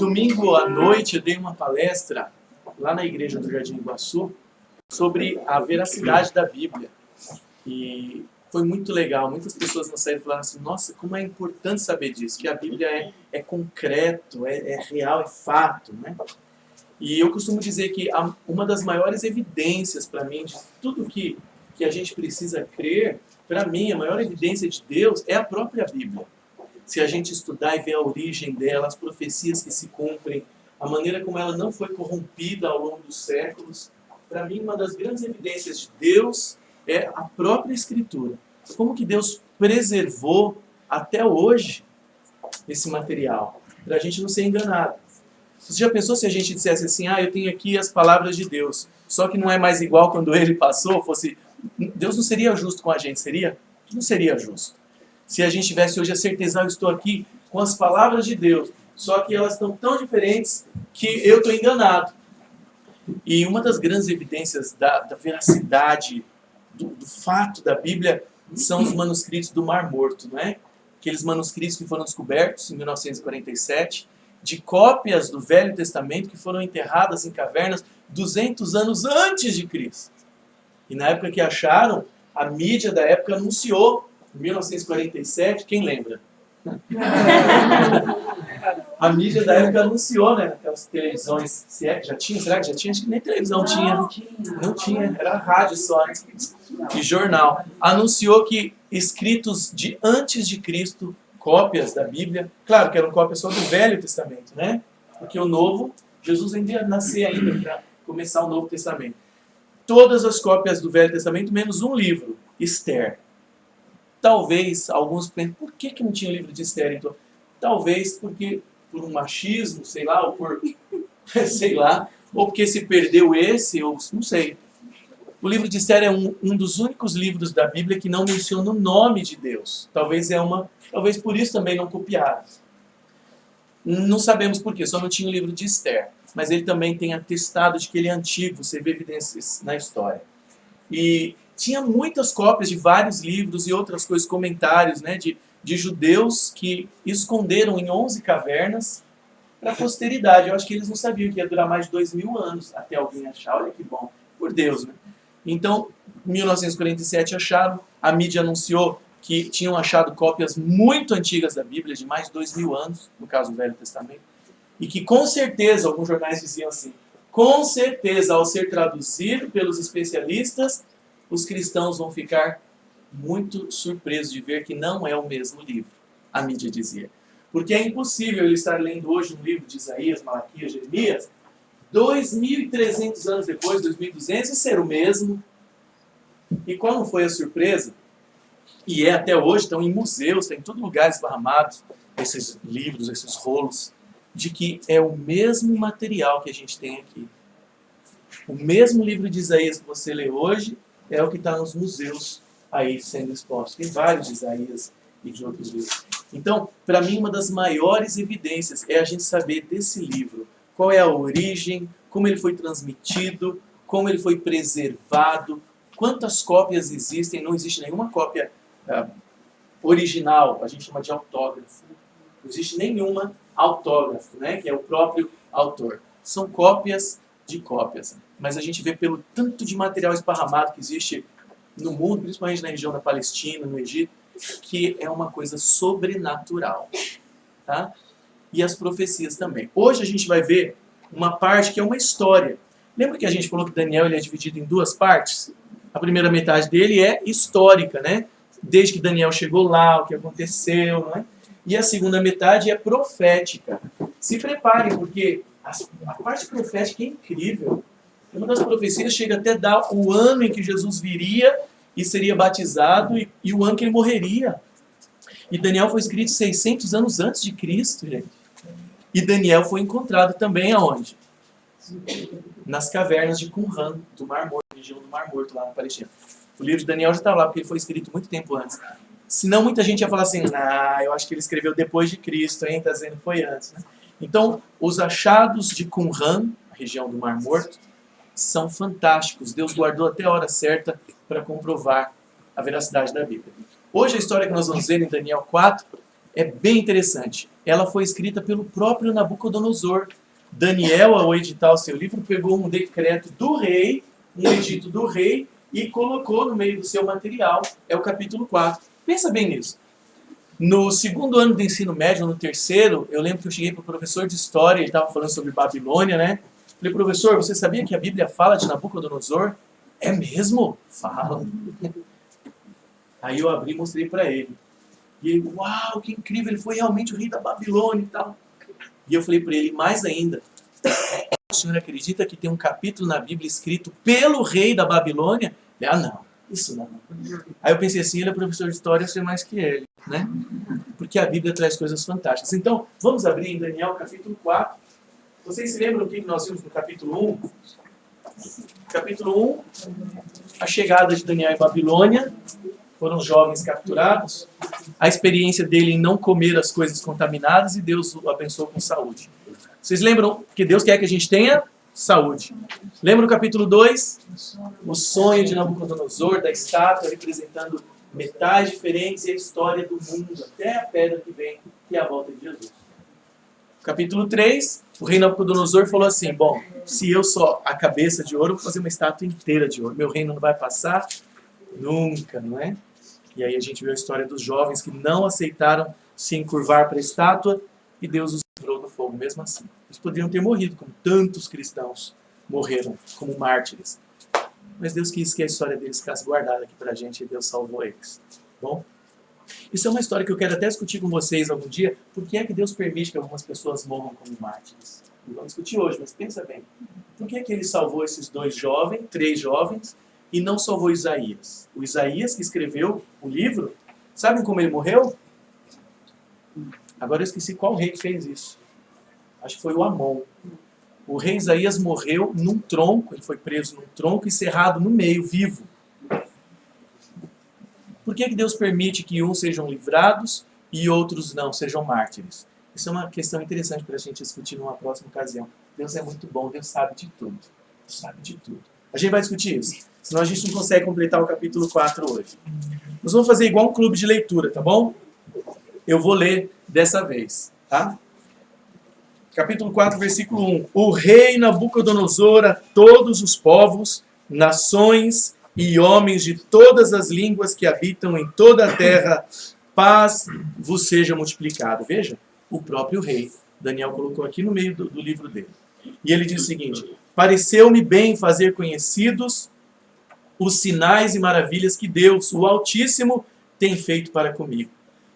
Domingo à noite eu dei uma palestra lá na igreja do Jardim Iguaçu sobre a veracidade da Bíblia. E foi muito legal. Muitas pessoas na saída falaram assim: nossa, como é importante saber disso, que a Bíblia é concreto, é real, é fato, né? E eu costumo dizer que uma das maiores evidências para mim de tudo que a gente precisa crer, para mim a maior evidência de Deus é a própria Bíblia. Se a gente estudar e ver a origem dela, as profecias que se cumprem, a maneira como ela não foi corrompida ao longo dos séculos, para mim uma das grandes evidências de Deus é a própria Escritura. Como que Deus preservou até hoje esse material, para a gente não ser enganado. Você já pensou se a gente dissesse assim: eu tenho aqui as palavras de Deus, só que não é mais igual quando ele passou? Deus não seria justo com a gente, seria? Não seria justo. Se a gente tivesse hoje a certeza: eu estou aqui com as palavras de Deus, só que elas estão tão diferentes que eu estou enganado. E uma das grandes evidências da veracidade, do fato da Bíblia, são os manuscritos do Mar Morto, não é? Aqueles manuscritos que foram descobertos em 1947, de cópias do Velho Testamento que foram enterradas em cavernas 200 anos antes de Cristo. E na época que acharam, a mídia da época anunciou, em 1947, quem lembra? A mídia da época anunciou, né, naquelas televisões, se é que já tinha, será que já tinha? Acho que nem televisão tinha. Não tinha, era rádio só, e jornal. Anunciou que escritos de antes de Cristo, cópias da Bíblia, claro que eram cópias só do Velho Testamento, né? Porque o Novo, Jesus ainda ia nascer ainda para começar o Novo Testamento. Todas as cópias do Velho Testamento, menos um livro, Esther. Talvez alguns pensem: por que não tinha livro de Esther então? Talvez porque por um machismo, sei lá, ou por sei lá, ou porque se perdeu esse, ou não sei. O livro de Esther é um dos únicos livros da Bíblia que não menciona o nome de Deus. Talvez por isso também não copiaram. Não sabemos por quê, só não tinha o livro de Esther. Mas ele também tem atestado de que ele é antigo, você vê evidências na história. E tinha muitas cópias de vários livros e outras coisas, comentários, né, de judeus que esconderam em 11 cavernas para a posteridade. Eu acho que eles não sabiam que ia durar mais de 2000 anos até alguém achar. Olha que bom, por Deus, né? Então, em 1947 acharam, a mídia anunciou que tinham achado cópias muito antigas da Bíblia, de mais de 2000 anos, no caso do Velho Testamento, e que com certeza, alguns jornais diziam assim, com certeza, ao ser traduzido pelos especialistas, os cristãos vão ficar muito surpresos de ver que não é o mesmo livro, a mídia dizia. Porque é impossível ele estar lendo hoje um livro de Isaías, Malaquias, Jeremias, 2.300 anos depois, 2.200, e ser o mesmo. E qual não foi a surpresa? E é até hoje, estão em museus, tem em todo lugar esparramados, esses livros, esses rolos, de que é o mesmo material que a gente tem aqui. O mesmo livro de Isaías que você lê hoje é o que está nos museus aí sendo exposto. Tem vários de Isaías e de outros livros. Então, para mim, uma das maiores evidências é a gente saber desse livro. Qual é a origem, como ele foi transmitido, como ele foi preservado, quantas cópias existem. Não existe nenhuma cópia original, a gente chama de autógrafo. Não existe nenhuma autógrafo, né, que é o próprio autor. São cópias de cópias. Mas a gente vê pelo tanto de material esparramado que existe no mundo, principalmente na região da Palestina, no Egito, que é uma coisa sobrenatural. Tá? E as profecias também. Hoje a gente vai ver uma parte que é uma história. Lembra que a gente falou que Daniel ele é dividido em duas partes? A primeira metade dele é histórica, né? Desde que Daniel chegou lá, o que aconteceu, não é? E a segunda metade é profética. Se preparem, porque a parte profética é incrível. Uma das profecias chega até a dar o ano em que Jesus viria e seria batizado e o ano que ele morreria. E Daniel foi escrito 600 anos antes de Cristo, gente. E Daniel foi encontrado também aonde? Nas cavernas de Qumran, do Mar Morto, região do Mar Morto, lá na Palestina. O livro de Daniel já está lá, porque ele foi escrito muito tempo antes. Senão muita gente ia falar assim: eu acho que ele escreveu depois de Cristo, hein? Está dizendo que foi antes. Né? Então, os achados de Qumran, a região do Mar Morto, são fantásticos. Deus guardou até a hora certa para comprovar a veracidade da Bíblia. Hoje a história que nós vamos ver em Daniel 4 é bem interessante. Ela foi escrita pelo próprio Nabucodonosor. Daniel, ao editar o seu livro, pegou um decreto do rei, um edito do rei, e colocou no meio do seu material. É o capítulo 4. Pensa bem nisso. No segundo ano do ensino médio, no terceiro, eu lembro que eu cheguei para o professor de história, ele estava falando sobre Babilônia, né? Falei, professor, você sabia que a Bíblia fala de Nabucodonosor? É mesmo? Fala. Aí eu abri e mostrei para ele. E ele, uau, que incrível, ele foi realmente o rei da Babilônia e tal. E eu falei para ele, mais ainda, o senhor acredita que tem um capítulo na Bíblia escrito pelo rei da Babilônia? Ele, não, isso não. Aí eu pensei assim, ele é professor de história, eu sei mais que ele, né? Porque a Bíblia traz coisas fantásticas. Então, vamos abrir em Daniel capítulo 4. Vocês se lembram o que nós vimos no capítulo 1? Capítulo 1, a chegada de Daniel em Babilônia. Foram jovens capturados, a experiência dele em não comer as coisas contaminadas e Deus o abençoou com saúde. Vocês lembram que Deus quer que a gente tenha saúde? Lembra o capítulo 2? O sonho de Nabucodonosor, da estátua representando metais diferentes e a história do mundo, até a pedra que vem, que é a volta de Jesus. Capítulo 3, o rei Nabucodonosor falou assim, bom, se eu sou a cabeça de ouro, eu vou fazer uma estátua inteira de ouro, meu reino não vai passar nunca, não é? E aí a gente vê a história dos jovens que não aceitaram se encurvar para a estátua e Deus os livrou do fogo mesmo assim. Eles poderiam ter morrido, como tantos cristãos morreram como mártires. Mas Deus quis que a história deles ficasse guardada aqui para a gente e Deus salvou eles. Bom? Isso é uma história que eu quero até discutir com vocês algum dia. Por que é que Deus permite que algumas pessoas morram como mártires? Não vamos discutir hoje, mas pensa bem. Por que é que ele salvou esses três jovens, e não salvou Isaías? O Isaías que escreveu o livro, sabem como ele morreu? Agora eu esqueci qual rei que fez isso. Acho que foi o Amon. O rei Isaías morreu num tronco, ele foi preso num tronco e cerrado no meio, vivo. Por que Deus permite que uns sejam livrados e outros não, sejam mártires? Isso é uma questão interessante para a gente discutir numa próxima ocasião. Deus é muito bom, Deus sabe de tudo. Deus sabe de tudo. A gente vai discutir isso, senão a gente não consegue completar o capítulo 4 hoje. Nós vamos fazer igual um clube de leitura, tá bom? Eu vou ler dessa vez, tá? Capítulo 4, versículo 1. O rei Nabucodonosor a todos os povos, nações e homens de todas as línguas que habitam em toda a terra, paz vos seja multiplicado. Veja, o próprio rei. Daniel colocou aqui no meio do livro dele. E ele diz o seguinte: pareceu-me bem fazer conhecidos os sinais e maravilhas que Deus, o Altíssimo, tem feito para comigo.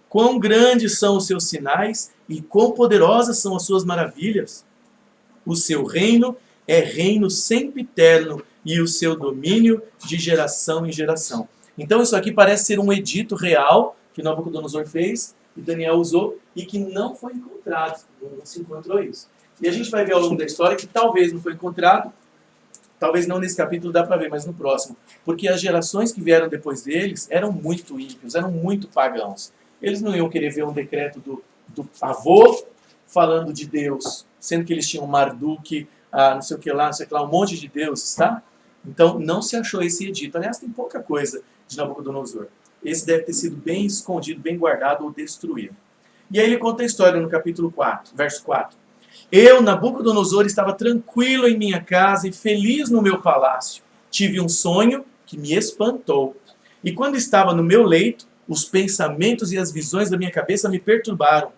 Quão grandes são os seus sinais e quão poderosas são as suas maravilhas. O seu reino é reino sempiterno e o seu domínio de geração em geração. Então isso aqui parece ser um edito real que Nabucodonosor fez e Daniel usou e que não foi encontrado. Não se encontrou isso. E a gente vai ver ao longo da história que talvez não foi encontrado, talvez não nesse capítulo dá para ver, mas no próximo. Porque as gerações que vieram depois deles eram muito ímpios, eram muito pagãos. Eles não iam querer ver um decreto do avô falando de Deus, sendo que eles tinham Marduk, não sei o que lá, um monte de deuses, tá? Então não se achou esse edito. Aliás, tem pouca coisa de Nabucodonosor. Esse deve ter sido bem escondido, bem guardado ou destruído. E aí ele conta a história no capítulo 4, verso 4. Eu, Nabucodonosor, estava tranquilo em minha casa e feliz no meu palácio. Tive um sonho que me espantou. E quando estava no meu leito, os pensamentos e as visões da minha cabeça me perturbaram.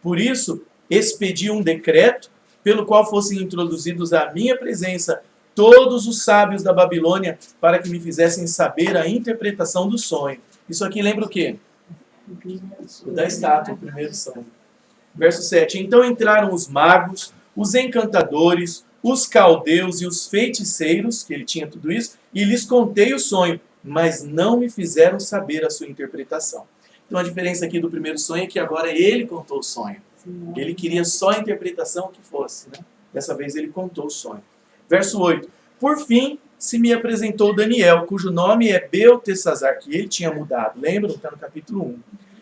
Por isso, expedi um decreto pelo qual fossem introduzidos à minha presença todos os sábios da Babilônia para que me fizessem saber a interpretação do sonho. Isso aqui lembra o quê? O da estátua, o primeiro sonho. Verso 7. Então entraram os magos, os encantadores, os caldeus e os feiticeiros, que ele tinha tudo isso, e lhes contei o sonho, mas não me fizeram saber a sua interpretação. Então a diferença aqui do primeiro sonho é que agora ele contou o sonho. Ele queria só a interpretação que fosse, né? Dessa vez ele contou o sonho. Verso 8. Por fim, se me apresentou Daniel, cujo nome é Beltesazar, que ele tinha mudado. Lembram? Está no capítulo 1.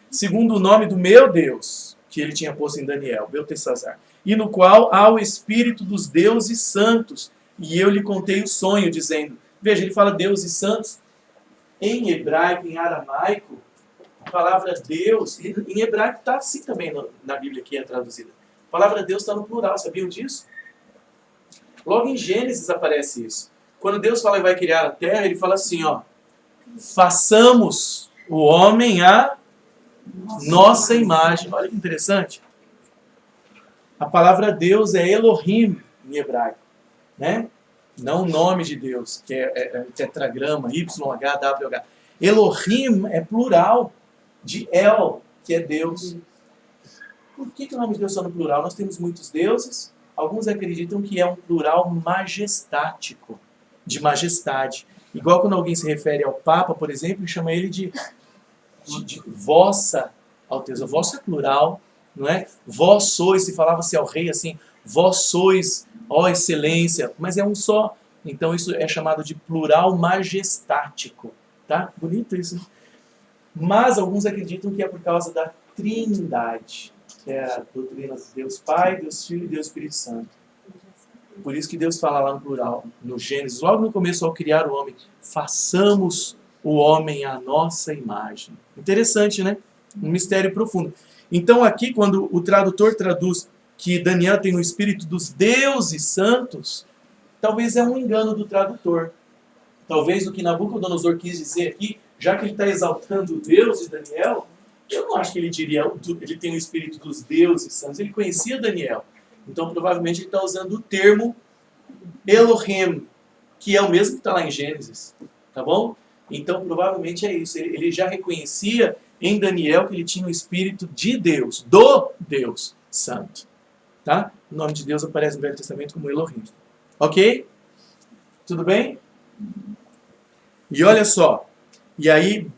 Segundo o nome do meu Deus, que ele tinha posto em Daniel, Beltesazar. E no qual há o espírito dos deuses santos. E eu lhe contei o sonho, dizendo... Veja, ele fala deuses santos. Em hebraico, em aramaico, palavra Deus, em hebraico está assim também na Bíblia que é traduzida. A palavra Deus está no plural, sabiam disso? Logo em Gênesis aparece isso. Quando Deus fala que vai criar a terra, ele fala assim, ó, façamos o homem a nossa imagem. Olha que interessante. A palavra Deus é Elohim em hebraico, né? Não o nome de Deus, que é tetragrama, YHWH. Elohim é plural de El, que é Deus. Por que o nome de Deus está no plural? Nós temos muitos deuses. Alguns acreditam que é um plural majestático, de majestade. Igual quando alguém se refere ao Papa, por exemplo, e chama ele de Vossa Alteza. Vossa é plural, não é? Vós sois, se falava-se ao rei assim, vós sois, ó excelência, mas é um só. Então isso é chamado de plural majestático. Tá? Bonito isso. Mas alguns acreditam que é por causa da Trindade, que é a doutrina de Deus Pai, Deus Filho e Deus Espírito Santo. Por isso que Deus fala lá no plural, no Gênesis, logo no começo, ao criar o homem, façamos o homem à nossa imagem. Interessante, né? Um mistério profundo. Então aqui, quando o tradutor traduz que Daniel tem o espírito dos deuses santos, talvez é um engano do tradutor. Talvez o que Nabucodonosor quis dizer aqui, já que ele está exaltando o Deus de Daniel, eu não acho que ele diria ele tem o espírito dos deuses santos. Ele conhecia Daniel. Então provavelmente ele está usando o termo Elohim, que é o mesmo que está lá em Gênesis. Tá bom? Então provavelmente é isso. Ele já reconhecia em Daniel que ele tinha o espírito de Deus, do Deus Santo. Tá? O nome de Deus aparece no Velho Testamento como Elohim. Ok? Tudo bem? E olha só. E aí,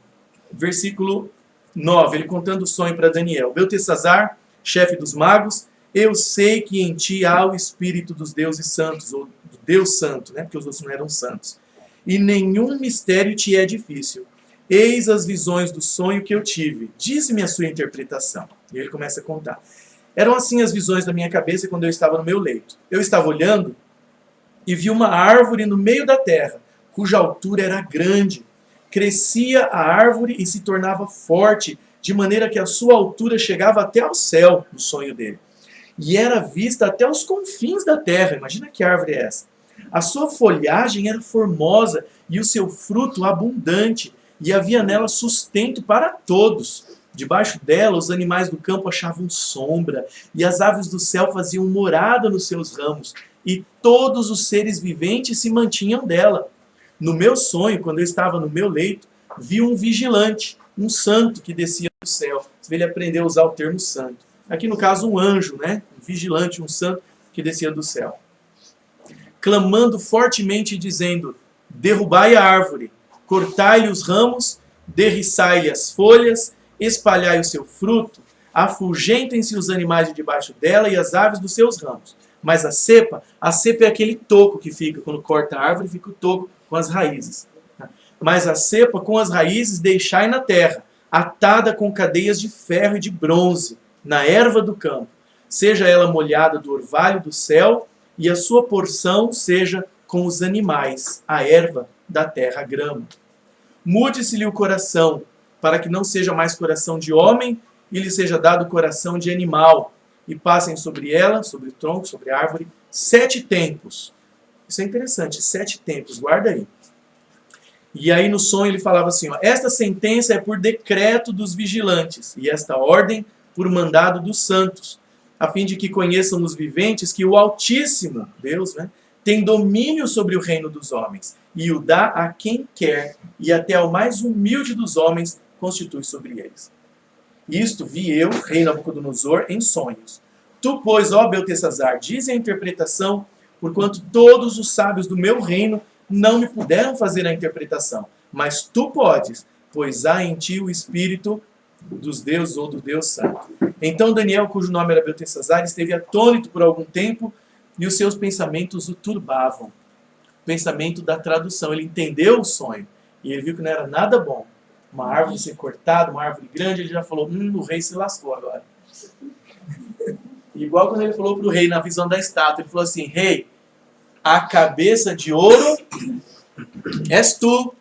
versículo 9, ele contando o sonho para Daniel. Beltesazar, chefe dos magos, eu sei que em ti há o espírito dos deuses santos, ou do Deus santo, né? Porque os outros não eram santos. E nenhum mistério te é difícil. Eis as visões do sonho que eu tive. Dize-me a sua interpretação. E ele começa a contar. Eram assim as visões da minha cabeça quando eu estava no meu leito. Eu estava olhando e vi uma árvore no meio da terra, cuja altura era grande. Crescia a árvore e se tornava forte, de maneira que a sua altura chegava até ao céu, no sonho dele. E era vista até os confins da terra. Imagina que árvore é essa. A sua folhagem era formosa e o seu fruto abundante, e havia nela sustento para todos. Debaixo dela, os animais do campo achavam sombra, e as aves do céu faziam morada nos seus ramos, e todos os seres viventes se mantinham dela. No meu sonho, quando eu estava no meu leito, vi um vigilante, um santo que descia do céu. Ele aprendeu a usar o termo santo. Aqui no caso um anjo, né? Um vigilante, um santo que descia do céu. Clamando fortemente dizendo, derrubai a árvore, cortai-lhe os ramos, derriçai-lhe as folhas, espalhai o seu fruto, afugentem-se os animais de debaixo dela e as aves dos seus ramos. Mas a cepa é aquele toco que fica, quando corta a árvore, fica o toco com as raízes. Mas a cepa com as raízes deixai na terra, atada com cadeias de ferro e de bronze, na erva do campo. Seja ela molhada do orvalho do céu, e a sua porção seja com os animais, a erva da terra, a grama. Mude-se-lhe o coração, para que não seja mais coração de homem, e lhe seja dado coração de animal. E passem sobre ela, sobre o tronco, sobre a árvore, 7 tempos. Isso é interessante, 7 tempos, guarda aí. E aí no sonho ele falava assim, ó, esta sentença é por decreto dos vigilantes, e esta ordem por mandado dos santos, a fim de que conheçam os viventes que o Altíssimo, Deus, né, tem domínio sobre o reino dos homens, e o dá a quem quer, e até ao mais humilde dos homens constitui sobre eles. Isto vi eu, rei Nabucodonosor, em sonhos. Tu, pois, ó Beltesazar, dize a interpretação, porquanto todos os sábios do meu reino não me puderam fazer a interpretação. Mas tu podes, pois há em ti o espírito dos deuses ou do Deus Santo. Então Daniel, cujo nome era Beltesazar, esteve atônito por algum tempo e os seus pensamentos o turbavam. O pensamento da tradução. Ele entendeu o sonho e ele viu que não era nada bom. Uma árvore ser cortada, uma árvore grande, ele já falou, o rei se lascou agora. Igual quando ele falou para o rei na visão da estátua, ele falou assim, rei, a cabeça de ouro és tu.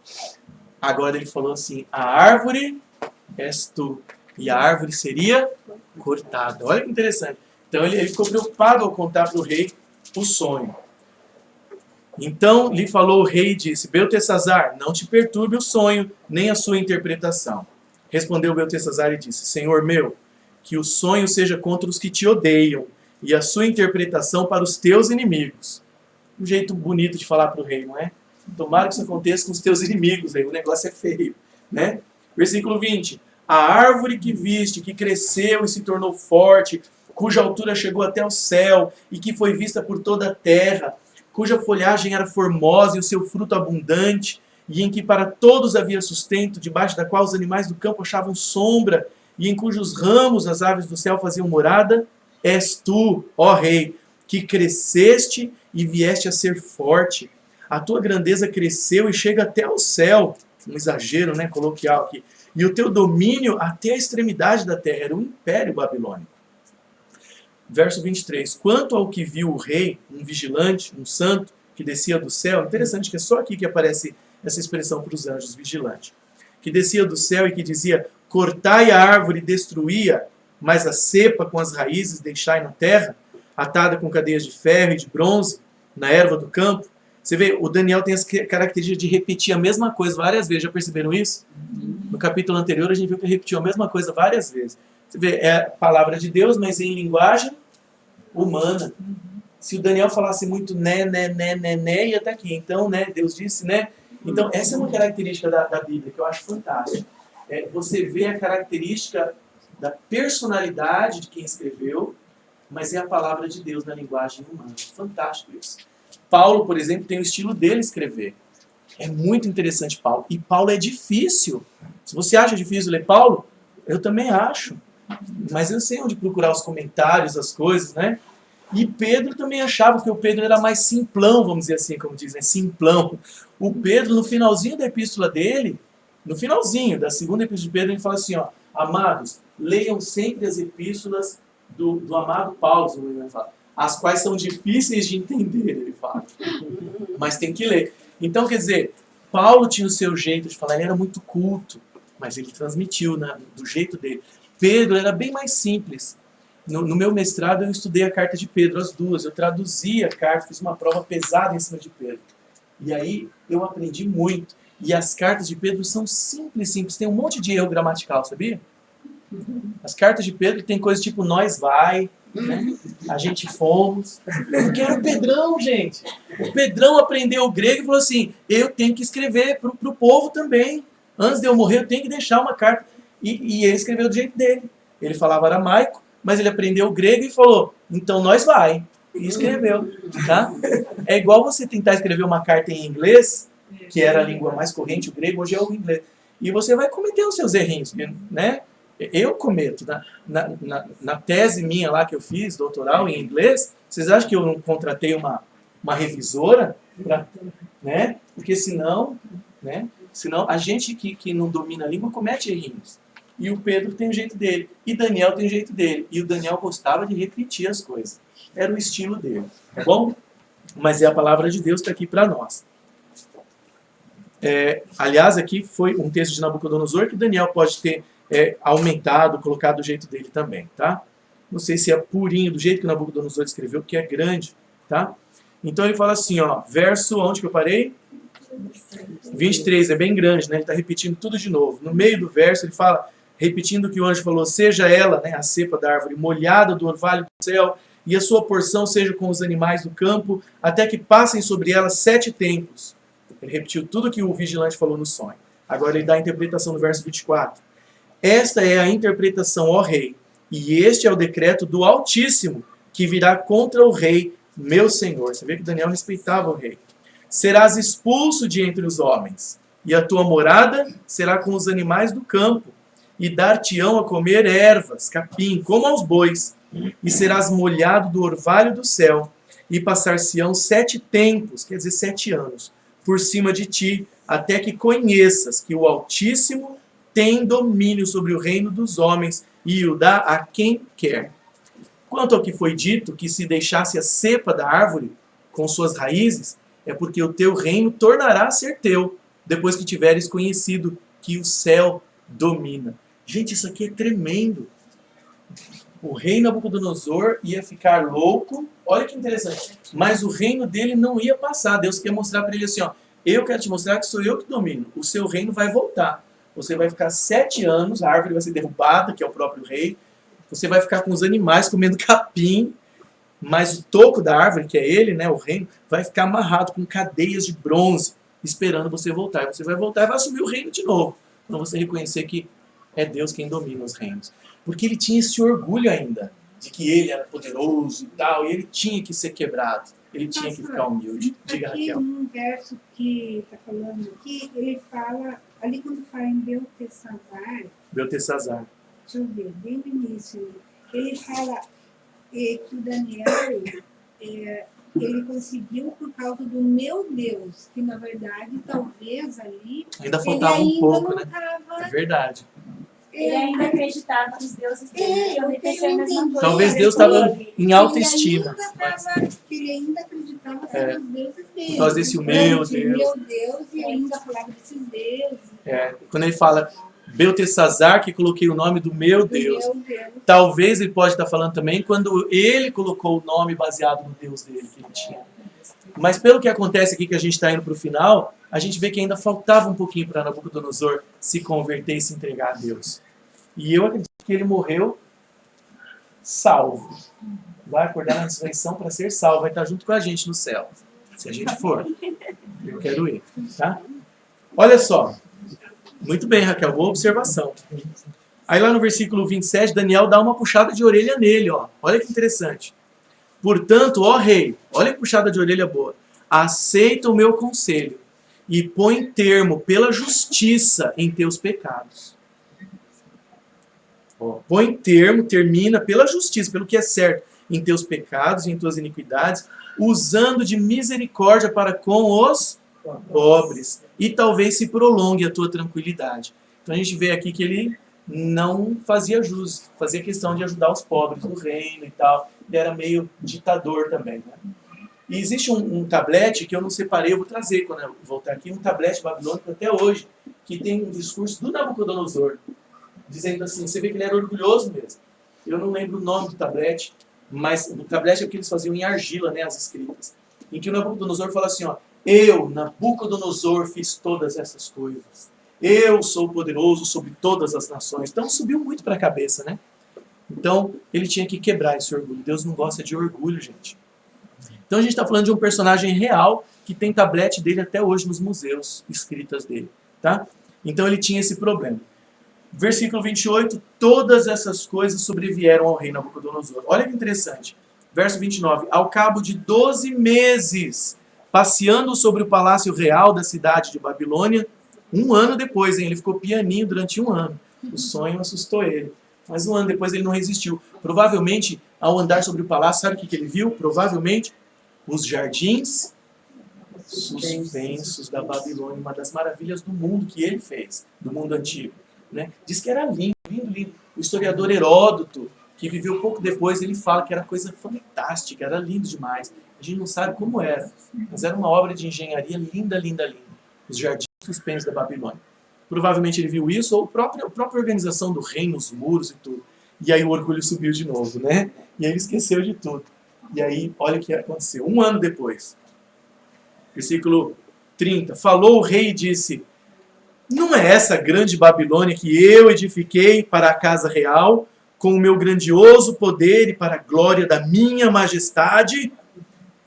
Agora ele falou assim, a árvore és tu. E a árvore seria cortada. Olha que interessante. Então ele ficou preocupado ao contar para o rei o sonho. Então lhe falou o rei e disse: Beltesazar, não te perturbe o sonho, nem a sua interpretação. Respondeu Beltesazar e disse: Senhor meu, que o sonho seja contra os que te odeiam, e a sua interpretação para os teus inimigos. Um jeito bonito de falar para o rei, não é? Tomara que isso aconteça com os teus inimigos, aí o negócio é feio, né? Versículo 20. A árvore que viste, que cresceu e se tornou forte, cuja altura chegou até o céu, e que foi vista por toda a terra, cuja folhagem era formosa e o seu fruto abundante, e em que para todos havia sustento, debaixo da qual os animais do campo achavam sombra, e em cujos ramos as aves do céu faziam morada, és tu, ó rei, que cresceste e vieste a ser forte. A tua grandeza cresceu e chega até ao céu. Um exagero, né, coloquial aqui. E o teu domínio até a extremidade da terra. Era um império babilônico. Verso 23. Quanto ao que viu o rei, um vigilante, um santo, que descia do céu. Interessante que é só aqui que aparece essa expressão para os anjos, vigilante. Que descia do céu e que dizia: cortai a árvore e destruía, mas a cepa com as raízes deixai na terra, atada com cadeias de ferro e de bronze, na erva do campo. Você vê, o Daniel tem essa característica de repetir a mesma coisa várias vezes. Já perceberam isso? No capítulo anterior a gente viu que ele repetiu a mesma coisa várias vezes. Você vê, é a palavra de Deus, mas em linguagem humana. Se o Daniel falasse muito né, ia até aqui. Então, né, Deus disse, né? Então, essa é uma característica da Bíblia que eu acho fantástica. Você vê a característica da personalidade de quem escreveu, mas é a palavra de Deus na linguagem humana. Fantástico isso. Paulo, por exemplo, tem o estilo dele escrever. É muito interessante Paulo. E Paulo é difícil. Se você acha difícil ler Paulo, eu também acho. Mas eu sei onde procurar os comentários, as coisas, né? E Pedro também achava que o Pedro era mais simplão, vamos dizer assim, como dizem, simplão. O Pedro, no finalzinho da epístola dele, no finalzinho da segunda epístola de Pedro, ele fala assim, ó, amados, leiam sempre as epístolas do amado Paulo, as quais são difíceis de entender, ele fala. Mas tem que ler. Então, quer dizer, Paulo tinha o seu jeito de falar, ele era muito culto, mas ele transmitiu do jeito dele. Pedro era bem mais simples. No meu mestrado eu estudei a carta de Pedro, as duas. Eu traduzi a carta, fiz uma prova pesada em cima de Pedro. E aí eu aprendi muito. E as cartas de Pedro são simples. Tem um monte de erro gramatical, sabia? As cartas de Pedro tem coisas tipo nós vai, né? A gente fomos. Porque era o Pedrão, gente. O Pedrão aprendeu o grego e falou assim, eu tenho que escrever para o povo também. Antes de eu morrer eu tenho que deixar uma carta. E ele escreveu do jeito dele. Ele falava aramaico, mas ele aprendeu o grego e falou, então nós vai. E escreveu. Tá? É igual você tentar escrever uma carta em inglês, que era a língua mais corrente, o grego, hoje é o inglês. E você vai cometer os seus errinhos, né? Eu cometo. Na tese minha lá que eu fiz, doutoral em inglês, vocês acham que eu não contratei uma revisora? Né? Porque senão, né? Senão a gente que não domina a língua comete errinhos. E o Pedro tem o jeito dele. E Daniel tem o jeito dele. E o Daniel gostava de repetir as coisas. Era o estilo dele. Tá bom? Mas é a palavra de Deus que está aqui para nós. Aliás, aqui foi um texto de Nabucodonosor que Daniel pode ter aumentado, colocado do jeito dele também. Tá? Não sei se é purinho, do jeito que Nabucodonosor escreveu, que é grande. Tá? Então ele fala assim, ó, verso, onde que eu parei? 23, é bem grande, né? Ele está repetindo tudo de novo. No meio do verso ele fala, repetindo o que o anjo falou, seja ela, né, a cepa da árvore, molhada do orvalho do céu, e a sua porção seja com os animais do campo, até que passem sobre ela 7 tempos. Ele repetiu tudo que o vigilante falou no sonho. Agora ele dá a interpretação no verso 24. Esta é a interpretação, ó rei, e este é o decreto do Altíssimo, que virá contra o rei, meu senhor. Você vê que Daniel respeitava o rei. Serás expulso de entre os homens, e a tua morada será com os animais do campo, e dar-te-ão a comer ervas, capim, como aos bois, e serás molhado do orvalho do céu, e passar-se-ão 7 tempos, quer dizer 7 anos, por cima de ti, até que conheças que o Altíssimo tem domínio sobre o reino dos homens, e o dá a quem quer. Quanto ao que foi dito, que se deixasse a cepa da árvore com suas raízes, é porque o teu reino tornará a ser teu, depois que tiveres conhecido que o céu domina. Gente, isso aqui é tremendo. O rei Nabucodonosor ia ficar louco. Olha que interessante. Mas o reino dele não ia passar. Deus quer mostrar para ele assim, ó, eu quero te mostrar que sou eu que domino. O seu reino vai voltar. Você vai ficar 7 anos, a árvore vai ser derrubada, que é o próprio rei. Você vai ficar com os animais comendo capim. Mas o toco da árvore, que é ele, né, o reino, vai ficar amarrado com cadeias de bronze, esperando você voltar. E você vai voltar e vai assumir o reino de novo. Para você reconhecer que é Deus quem domina os reinos. Porque ele tinha esse orgulho ainda, de que ele era poderoso e tal, e ele tinha que ser quebrado. Ele tinha que ficar humilde. Diga, aqui, Raquel. num verso que está falando aqui, ele fala, ali quando fala em Beltesazar. deixa eu ver, bem no início, ele fala que o Daniel, ele conseguiu por causa do meu Deus, que na verdade, talvez ali, Ainda faltava ele um ainda pouco, não né? estava... É verdade. Ele ainda acreditava que os deuses dele iam repetir a mesma coisa. Talvez Deus estava em alta estima. Que ele ainda acreditava que eram os deuses dele. Por causa desse meu Deus. Meu Deus, e ainda falava desses deuses. Quando ele fala Beltesazar, que coloquei o nome do meu Deus. Meu Deus. Talvez ele pode estar falando também quando ele colocou o nome baseado no Deus dele que ele tinha. Mas pelo que acontece aqui, que a gente está indo para o final, a gente vê que ainda faltava um pouquinho para Nabucodonosor se converter e se entregar a Deus. E eu acredito que ele morreu salvo. Vai acordar na ressurreição para ser salvo, vai estar junto com a gente no céu. Se a gente for. Eu quero ir. Tá? Olha só. Muito bem, Raquel, boa observação. Aí lá no versículo 27, Daniel dá uma puxada de orelha nele, ó. Olha que interessante. Portanto, ó rei, olha que puxada de orelha boa. Aceita o meu conselho e põe termo pela justiça em teus pecados. Ó, põe termo, termina pela justiça, pelo que é certo, em teus pecados e em tuas iniquidades, usando de misericórdia para com os pobres, e talvez se prolongue a tua tranquilidade. Então a gente vê aqui que ele não fazia jus, fazia questão de ajudar os pobres do reino e tal. Ele era meio ditador também, né? E existe um tablete que eu não separei, eu vou trazer quando eu voltar aqui, um tablete babilônico até hoje, que tem um discurso do Nabucodonosor, dizendo assim, você vê que ele era orgulhoso mesmo. Eu não lembro o nome do tablete, mas o tablete é o que eles faziam em argila, né, as escritas, em que o Nabucodonosor fala assim, ó, eu, Nabucodonosor, fiz todas essas coisas. Eu sou poderoso sobre todas as nações. Então subiu muito para a cabeça, né? Então ele tinha que quebrar esse orgulho. Deus não gosta de orgulho, gente. Então a gente está falando de um personagem real que tem tablete dele até hoje nos museus, escritas dele. Tá? Então ele tinha esse problema. Versículo 28, todas essas coisas sobrevieram ao rei Nabucodonosor. Olha que interessante. Verso 29, ao cabo de 12 meses, passeando sobre o palácio real da cidade de Babilônia, um ano depois, hein, ele ficou pianinho durante um ano. O sonho assustou ele. Mas um ano depois ele não resistiu. Provavelmente, ao andar sobre o palácio, sabe o que ele viu? Provavelmente, os jardins suspensos da Babilônia, uma das maravilhas do mundo que ele fez, do mundo antigo. Né? Diz que era lindo, lindo, lindo. O historiador Heródoto, que viveu pouco depois, ele fala que era coisa fantástica, era lindo demais. A gente não sabe como era, mas era uma obra de engenharia linda, linda, linda. Os jardins suspensos da Babilônia. Provavelmente ele viu isso, ou a própria organização do reino, os muros e tudo. E aí o orgulho subiu de novo, né? E aí ele esqueceu de tudo. E aí, olha o que aconteceu. Um ano depois, versículo 30, falou o rei e disse, não é essa grande Babilônia que eu edifiquei para a casa real, com o meu grandioso poder e para a glória da minha majestade?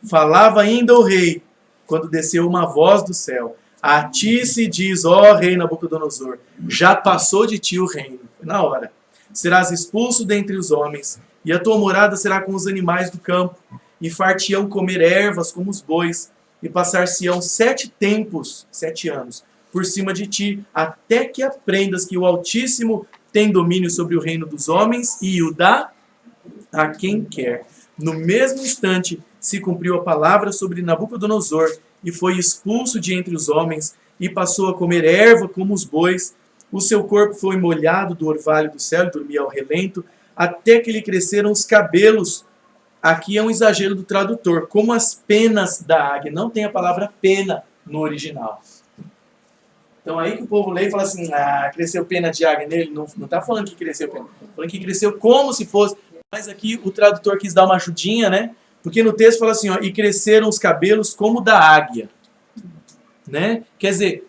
Falava ainda o rei, quando desceu uma voz do céu. A ti se diz, ó rei Nabucodonosor, já passou de ti o reino. Na hora. Serás expulso dentre os homens, e a tua morada será com os animais do campo, e far-te-ão comer ervas como os bois, e passar-se-ão 7 tempos, 7 anos, por cima de ti, até que aprendas que o Altíssimo tem domínio sobre o reino dos homens, e o dá a quem quer. No mesmo instante se cumpriu a palavra sobre Nabucodonosor, e foi expulso de entre os homens, e passou a comer erva como os bois. O seu corpo foi molhado do orvalho do céu, e dormia ao relento, até que lhe cresceram os cabelos. Aqui é um exagero do tradutor, como as penas da águia. Não tem a palavra pena no original. Então aí que o povo lê e fala assim, cresceu pena de águia nele. Não está falando que cresceu pena, está falando que cresceu como se fosse. Mas aqui o tradutor quis dar uma ajudinha, né? Porque no texto fala assim, ó, e cresceram os cabelos como da águia. Né? Quer dizer,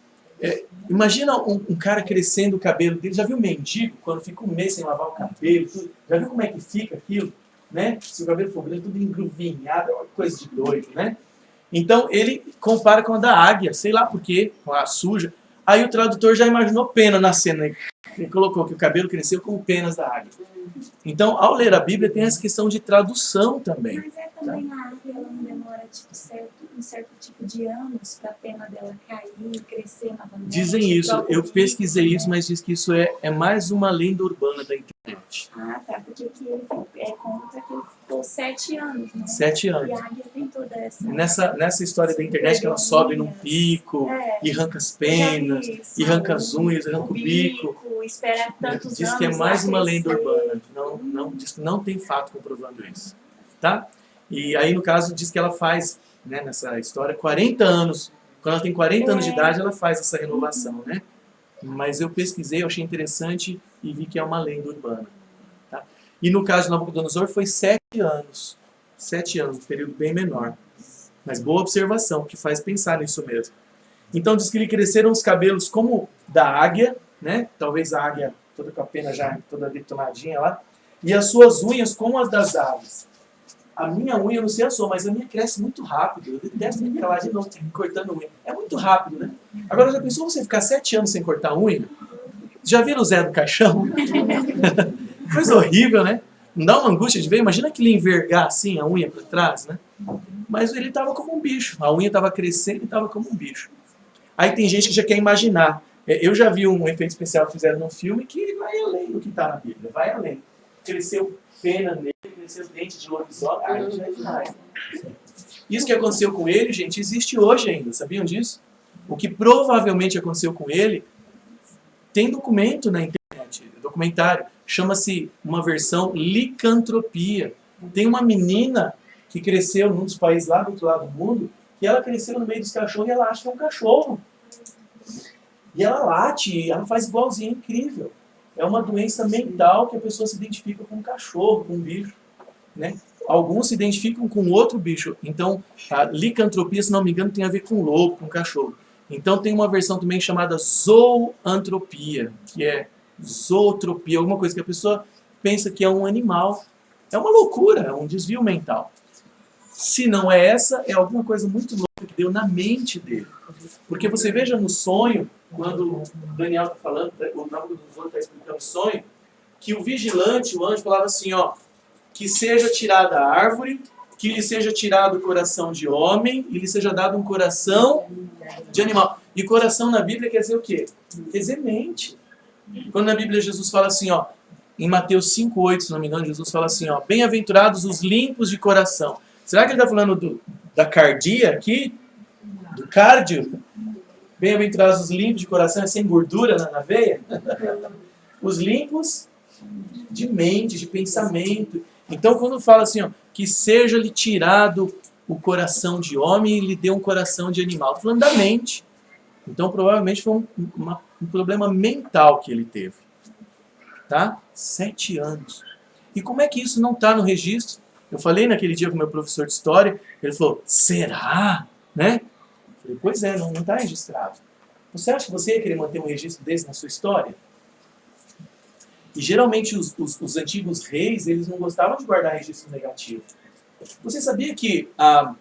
imagina um cara crescendo o cabelo dele. Já viu mendigo quando fica um mês sem lavar o cabelo? Tudo? Já viu como é que fica aquilo? Né? Se o cabelo for grande, tudo engruvinhado, é uma coisa de doido, né? Então ele compara com a da águia, sei lá por quê, com a suja. Aí o tradutor já imaginou pena na cena. Ele colocou que o cabelo cresceu como penas da águia. Então, ao ler a Bíblia, tem essa questão de tradução também. Mas também a águia, ela não demora um certo tipo de anos para a pena dela cair, crescer novamente. Dizem isso, eu pesquisei isso, mas diz que isso é mais uma lenda urbana da internet. Ah, tá, porque aqui ele conta que ele ficou 7 anos, né? 7 anos. E a águia tem toda essa... Nessa história da internet que ela sobe num pico, e arranca as penas, e arranca as unhas, arranca o bico. Espera tantos Diz anos que é mais uma crescer. lenda urbana. Diz que não tem fato comprovando isso. Tá? E aí, no caso, diz que ela faz, né, nessa história, 40 anos. Quando ela tem 40 anos de idade, ela faz essa renovação, né? Mas eu pesquisei, eu achei interessante e vi que é uma lenda urbana. Tá? E no caso de Nabucodonosor foi 7 anos. 7 anos, um período bem menor. Mas boa observação, que faz pensar nisso mesmo. Então diz que lhe cresceram os cabelos como da águia, né? Talvez a águia toda com a pena já toda detonadinha lá. E as suas unhas como as das aves. A minha unha, eu não sei a sua, mas a minha cresce muito rápido. Eu detesto ficar lá de novo cortando unha. É muito rápido, né? Agora, já pensou você ficar 7 anos sem cortar unha? Já viram o Zé do Caixão? Coisa horrível, né? Não dá uma angústia de ver? Imagina que ele envergar assim a unha para trás, né? Mas ele estava como um bicho. A unha estava crescendo e estava como um bicho. Aí tem gente que já quer imaginar. Eu já vi um efeito especial que fizeram no filme que vai além do que está na Bíblia. Vai além. Cresceu pena nele, cresceu dente de lobisomem. Aí já é demais. Isso que aconteceu com ele, gente, existe hoje ainda. Sabiam disso? O que provavelmente aconteceu com ele, tem documento na internet, documentário. Chama-se uma versão licantropia. Tem uma menina que cresceu num dos países lá do outro lado do mundo, e ela cresceu no meio dos cachorros e ela acha que é um cachorro. E ela late, ela faz igualzinho, é incrível. É uma doença mental que a pessoa se identifica com um cachorro, com um bicho. Né? Alguns se identificam com outro bicho. Então, a licantropia, se não me engano, tem a ver com lobo, com cachorro. Então tem uma versão também chamada zoantropia, que é zootropia, alguma coisa que a pessoa pensa que é um animal. É uma loucura, é um desvio mental. Se não é essa, é alguma coisa muito louca que deu na mente dele. Porque você veja no sonho, quando o Daniel está falando, o Nabucodonosor está explicando o sonho, que o vigilante, o anjo, falava assim, ó, que seja tirada a árvore, que lhe seja tirado o coração de homem e lhe seja dado um coração de animal. E coração na Bíblia quer dizer o quê? Quer dizer mente. Quando na Bíblia Jesus fala assim, ó, em Mateus 5:8, se não me engano, Jesus fala assim, ó, bem-aventurados os limpos de coração. Será que ele está falando da cardia aqui? Do cardio? Bem-aventurados os limpos de coração, é sem gordura na veia? Os limpos de mente, de pensamento. Então, quando fala assim, ó, que seja-lhe tirado o coração de homem e lhe dê um coração de animal. Estou falando da mente. Então, provavelmente foi um problema mental que ele teve. Tá? 7 anos. E como é que isso não está no registro? Eu falei naquele dia com o meu professor de história, ele falou, será? Né? Eu falei, pois é, não está registrado. Você acha que você ia querer manter um registro desse na sua história? E geralmente os antigos reis, eles não gostavam de guardar registro negativo. Você sabia que a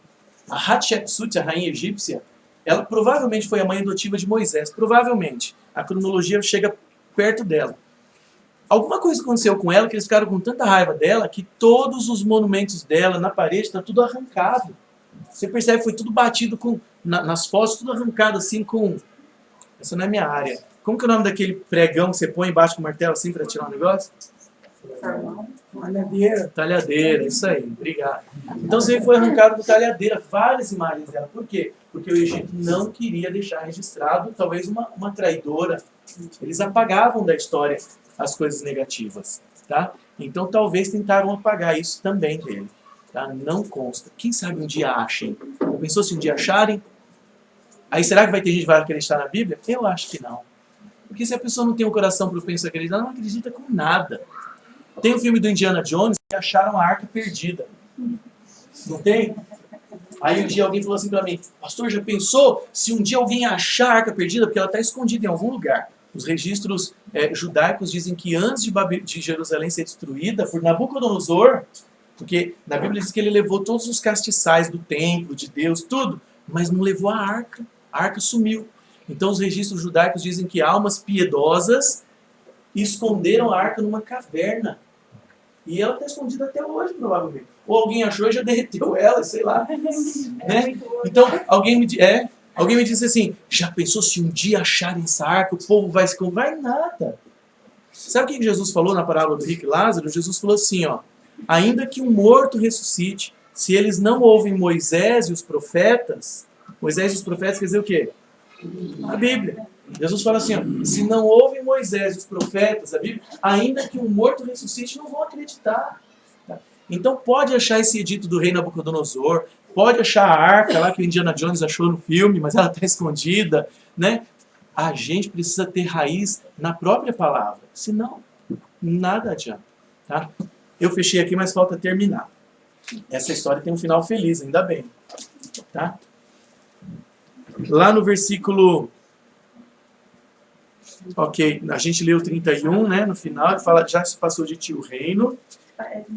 Hatshepsut, a rainha egípcia, ela provavelmente foi a mãe adotiva de Moisés, provavelmente. A cronologia chega perto dela. Alguma coisa aconteceu com ela que eles ficaram com tanta raiva dela que todos os monumentos dela na parede está tudo arrancado. Você percebe que foi tudo batido nas fotos, tudo arrancado assim com... Essa não é minha área. Como que é o nome daquele pregão que você põe embaixo com o martelo assim para tirar um negócio? Talhadeira. Talhadeira, isso aí, obrigado. Então você foi arrancado do talhadeira, várias imagens dela. Por quê? Porque o Egito não queria deixar registrado, talvez uma traidora. Eles apagavam da história as coisas negativas. Tá? Então talvez tentaram apagar isso também dele. Tá? Não consta. Quem sabe um dia achem. Já pensou se um dia acharem? Aí será que vai ter gente que vai acreditar na Bíblia? Eu acho que não. Porque se a pessoa não tem um coração propenso a acreditar, ela não acredita com nada. Tem o filme do Indiana Jones que acharam a arca perdida. Não tem? Aí um dia alguém falou assim para mim, pastor, já pensou se um dia alguém achar a arca perdida? Porque ela está escondida em algum lugar. Os registros judaicos dizem que antes de Jerusalém ser destruída por Nabucodonosor, porque na Bíblia diz que ele levou todos os castiçais do templo, de Deus, tudo, mas não levou a arca. A arca sumiu. Então os registros judaicos dizem que almas piedosas esconderam a arca numa caverna. E ela está escondida até hoje, provavelmente. Ou alguém achou e já derreteu ela, sei lá. Né? Então, alguém me disse assim, já pensou se um dia acharem essa arca, o povo vai se... Vai nada. Sabe o que Jesus falou na parábola do rico e Lázaro? Jesus falou assim, ó, ainda que um morto ressuscite, se eles não ouvem Moisés e os profetas quer dizer o quê? A Bíblia. Jesus fala assim, ó, se não ouvem Moisés e os profetas, a Bíblia, ainda que um morto ressuscite, não vão acreditar. Tá? Então pode achar esse edito do rei Nabucodonosor, pode achar a arca lá que o Indiana Jones achou no filme, mas ela está escondida, né? A gente precisa ter raiz na própria palavra, senão nada adianta. Tá? Eu fechei aqui, mas falta terminar. Essa história tem um final feliz, ainda bem. Tá? Lá no versículo... Ok, a gente leu o 31, né? No final, ele fala, já se passou de ti o reino.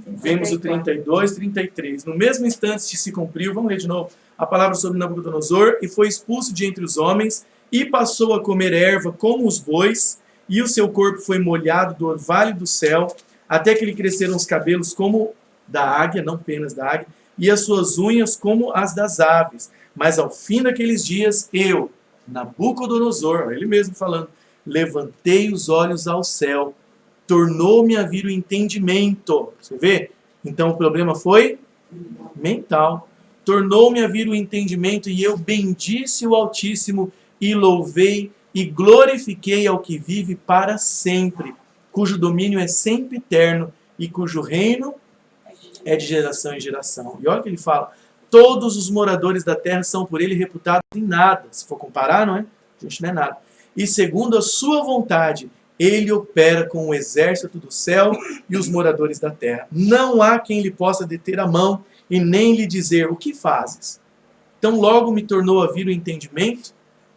Vemos o 32, 33. No mesmo instante que se cumpriu, vamos ler de novo, a palavra sobre Nabucodonosor, e foi expulso de entre os homens, e passou a comer erva como os bois, e o seu corpo foi molhado do orvalho do céu, até que lhe cresceram os cabelos como da águia, não penas da águia, e as suas unhas como as das aves. Mas ao fim daqueles dias, eu, Nabucodonosor, ele mesmo falando, levantei os olhos ao céu, tornou-me a vir o entendimento. Você vê? Então o problema foi mental. Tornou-me a vir o entendimento e eu bendisse o Altíssimo e louvei e glorifiquei ao que vive para sempre, cujo domínio é sempre eterno e cujo reino é de geração em geração. E olha o que ele fala, todos os moradores da terra são por ele reputados em nada. Se for comparar, não é? A gente não é nada. E segundo a sua vontade, ele opera com o exército do céu e os moradores da terra. Não há quem lhe possa deter a mão e nem lhe dizer, o que fazes? Então logo me tornou a vir o entendimento,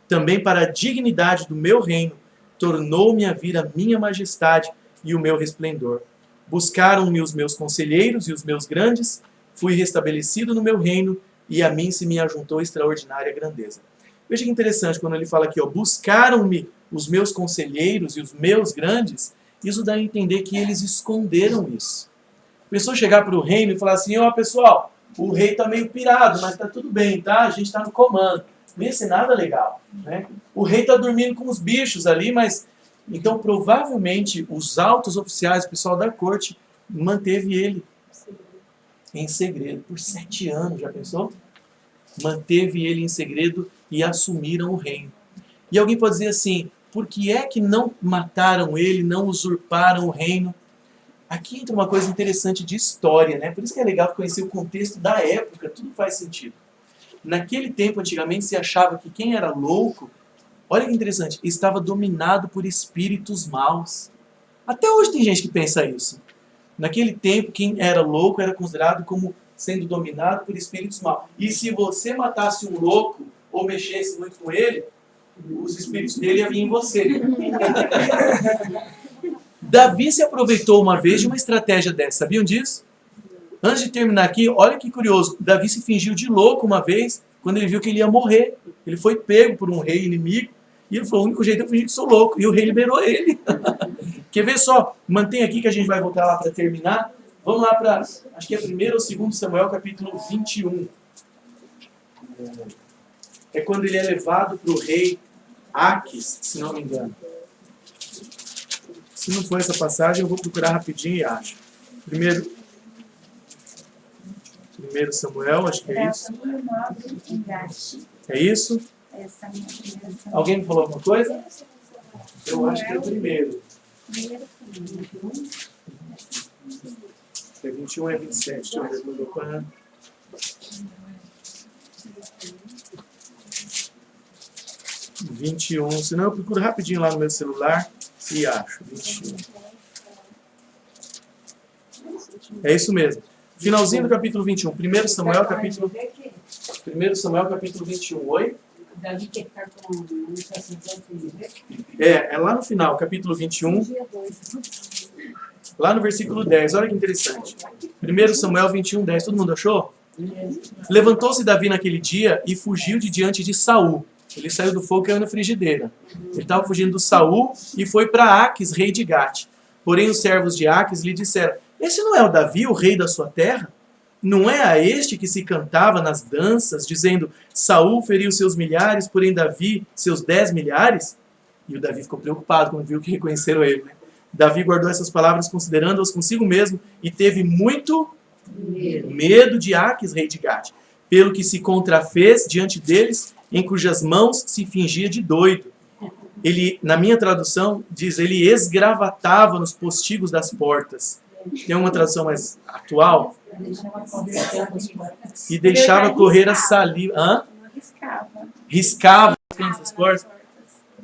também para a dignidade do meu reino, tornou-me a vir a minha majestade e o meu resplendor. Buscaram-me os meus conselheiros e os meus grandes, fui restabelecido no meu reino e a mim se me ajuntou extraordinária grandeza. Veja que interessante quando ele fala aqui, ó, buscaram-me os meus conselheiros e os meus grandes, isso dá a entender que eles esconderam isso. A pessoa chegar para o reino e falar assim, ó pessoal, o rei está meio pirado, mas está tudo bem, tá? A gente está no comando. Não ia ser nada legal, né? O rei está dormindo com os bichos ali, mas... Então provavelmente os altos oficiais, o pessoal da corte, manteve ele em segredo por 7 anos, já pensou? Manteve ele em segredo e assumiram o reino. E alguém pode dizer assim, por que é que não mataram ele, não usurparam o reino? Aqui entra uma coisa interessante de história, né? Por isso que é legal conhecer o contexto da época, tudo faz sentido. Naquele tempo, antigamente, se achava que quem era louco, olha que interessante, estava dominado por espíritos maus. Até hoje tem gente que pensa isso. Naquele tempo, quem era louco era considerado como sendo dominado por espíritos maus. E se você matasse um louco ou mexesse muito com ele, os espíritos dele iam vir em você. Davi se aproveitou uma vez de uma estratégia dessa. Sabiam disso? Antes de terminar aqui, olha que curioso. Davi se fingiu de louco uma vez, quando ele viu que ele ia morrer. Ele foi pego por um rei inimigo. E ele falou, o único jeito é eu fingir que sou louco. E o rei liberou ele. Quer ver só? Mantém aqui que a gente vai voltar lá para terminar. Vamos lá para, acho que é 1º ou 2º Samuel, capítulo 21. É quando ele é levado para o rei Aques, se não me engano. Se não for essa passagem, eu vou procurar rapidinho e acho. 1º Samuel, acho que é isso. É isso? Alguém me falou alguma coisa? Eu acho que é o 1º. É 21 é 27. Deixa eu ver quando eu... 21. Senão eu procuro rapidinho lá no meu celular e acho. 21. É isso mesmo. Finalzinho do capítulo 21. 1 Samuel, capítulo 21. Oi? Davi que está com um sacerdote. É lá no final, capítulo 21. Lá no versículo 10. Olha que interessante. 1 Samuel 21, 10. Todo mundo achou? Levantou-se Davi naquele dia e fugiu de diante de Saul. Ele saiu do fogo e caiu na frigideira. Ele estava fugindo do Saul e foi para Aques, rei de Gate. Porém os servos de Aques lhe disseram: esse não é o Davi, o rei da sua terra? Não é a este que se cantava nas danças, dizendo: Saul feriu seus milhares, porém Davi seus 10 milhares? E o Davi ficou preocupado quando viu que reconheceram ele, né? Davi guardou essas palavras considerando-as consigo mesmo e teve muito medo de Aques, rei de Gate, pelo que se contrafez diante deles, em cujas mãos se fingia de doido. Ele, na minha tradução, diz, ele esgravatava nos postigos das portas. Tem uma tradução mais atual? E deixava correr a saliva. Hã? Riscava as portas.